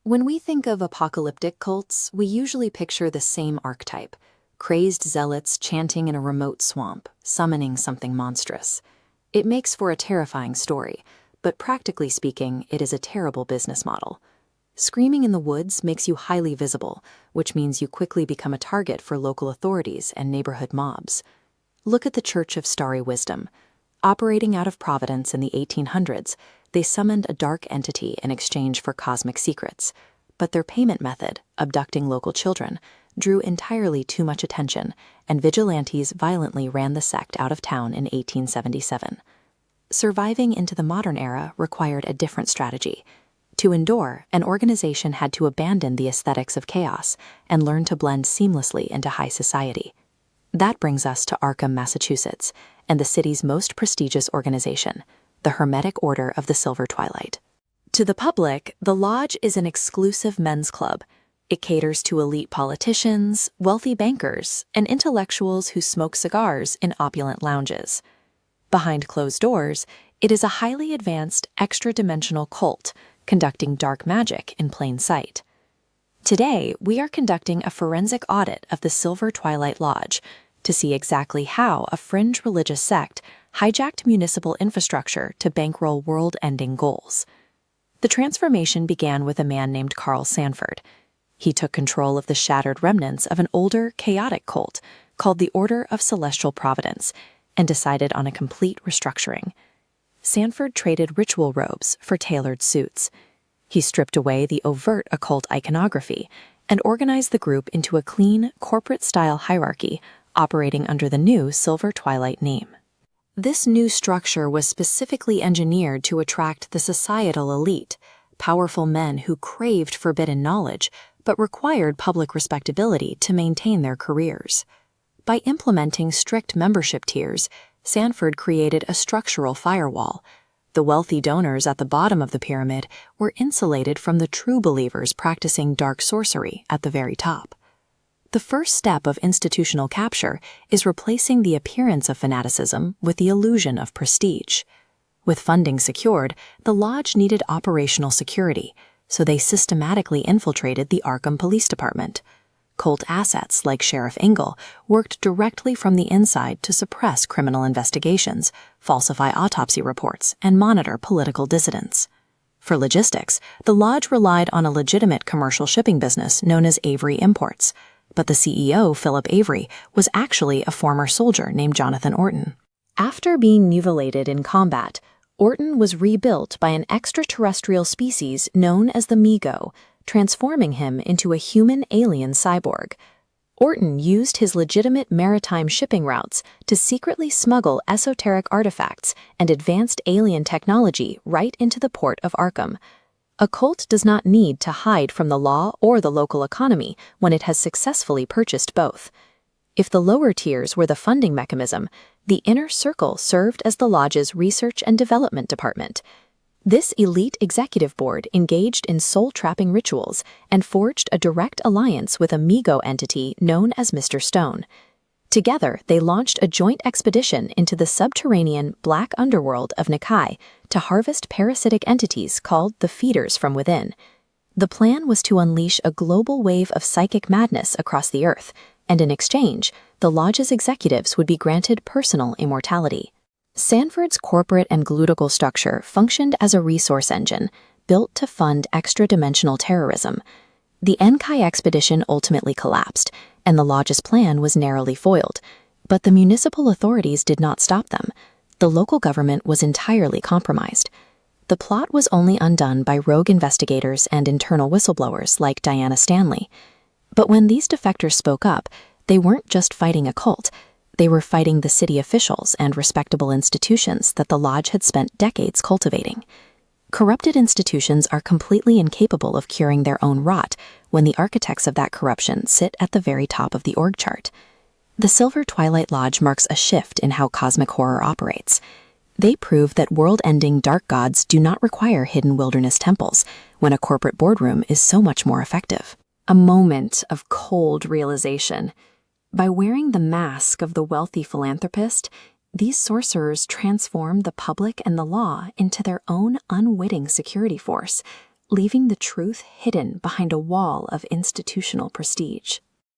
When we think of apocalyptic cults, we usually picture the same archetype: crazed zealots chanting in a remote swamp, summoning something monstrous. It makes for a terrifying story, but practically speaking, it is a terrible business model. Screaming in the woods makes you highly visible, which means you quickly become a target for local authorities and neighborhood mobs. Look at the Church of Starry Wisdom. Operating out of Providence in the 1800s, they summoned a dark entity in exchange for cosmic secrets. But their payment method, abducting local children, drew entirely too much attention, and vigilantes violently ran the sect out of town in 1877. Surviving into the modern era required a different strategy. To endure, an organization had to abandon the aesthetics of chaos and learn to blend seamlessly into high society. That brings us to Arkham, Massachusetts, and the city's most prestigious organization, the Hermetic Order of the Silver Twilight. To the public, the lodge is an exclusive men's club. It caters to elite politicians, wealthy bankers, and intellectuals who smoke cigars in opulent lounges. Behind closed doors, it is a highly advanced, extra-dimensional cult, conducting dark magic in plain sight. Today, we are conducting a forensic audit of the Silver Twilight Lodge to see exactly how a fringe religious sect hijacked municipal infrastructure to bankroll world-ending goals. The transformation began with a man named Carl Sanford. He took control of the shattered remnants of an older, chaotic cult called the Order of Celestial Providence and decided on a complete restructuring. Sanford traded ritual robes for tailored suits. He stripped away the overt occult iconography and organized the group into a clean, corporate-style hierarchy operating under the new Silver Twilight name. This new structure was specifically engineered to attract the societal elite, powerful men who craved forbidden knowledge but required public respectability to maintain their careers. By implementing strict membership tiers, Sanford created a structural firewall. The wealthy donors at the bottom of the pyramid were insulated from the true believers practicing dark sorcery at the very top. The first step of institutional capture is replacing the appearance of fanaticism with the illusion of prestige. With funding secured, the lodge needed operational security, so they systematically infiltrated the Arkham Police Department. Cult assets like Sheriff Ingle worked directly from the inside to suppress criminal investigations, falsify autopsy reports, and monitor political dissidents. For logistics, the lodge relied on a legitimate commercial shipping business known as Avery Imports, but the CEO, Philip Avery, was actually a former soldier named Jonathan Orton. After being mutilated in combat, Orton was rebuilt by an extraterrestrial species known as the Migo, transforming him into a human alien cyborg. Orton used his legitimate maritime shipping routes to secretly smuggle esoteric artifacts and advanced alien technology right into the port of Arkham. A cult does not need to hide from the law or the local economy when it has successfully purchased both. If the lower tiers were the funding mechanism, the inner circle served as the lodge's research and development department. This elite executive board engaged in soul-trapping rituals and forged a direct alliance with a Migo entity known as Mr. Stone. Together, they launched a joint expedition into the subterranean black underworld of Nikai to harvest parasitic entities called the Feeders from within. The plan was to unleash a global wave of psychic madness across the earth, and in exchange, the lodge's executives would be granted personal immortality. Sanford's corporate and glutical structure functioned as a resource engine, built to fund extra-dimensional terrorism. The Nikai expedition ultimately collapsed, and the lodge's plan was narrowly foiled. But the municipal authorities did not stop them. The local government was entirely compromised. The plot was only undone by rogue investigators and internal whistleblowers like Diana Stanley. But when these defectors spoke up, they weren't just fighting a cult. They were fighting the city officials and respectable institutions that the lodge had spent decades cultivating. Corrupted institutions are completely incapable of curing their own rot when the architects of that corruption sit at the very top of the org chart. The Silver Twilight Lodge marks a shift in how cosmic horror operates. They prove that world-ending dark gods do not require hidden wilderness temples when a corporate boardroom is so much more effective. A moment of cold realization. By wearing the mask of the wealthy philanthropist, these sorcerers transform the public and the law into their own unwitting security force, leaving the truth hidden behind a wall of institutional prestige.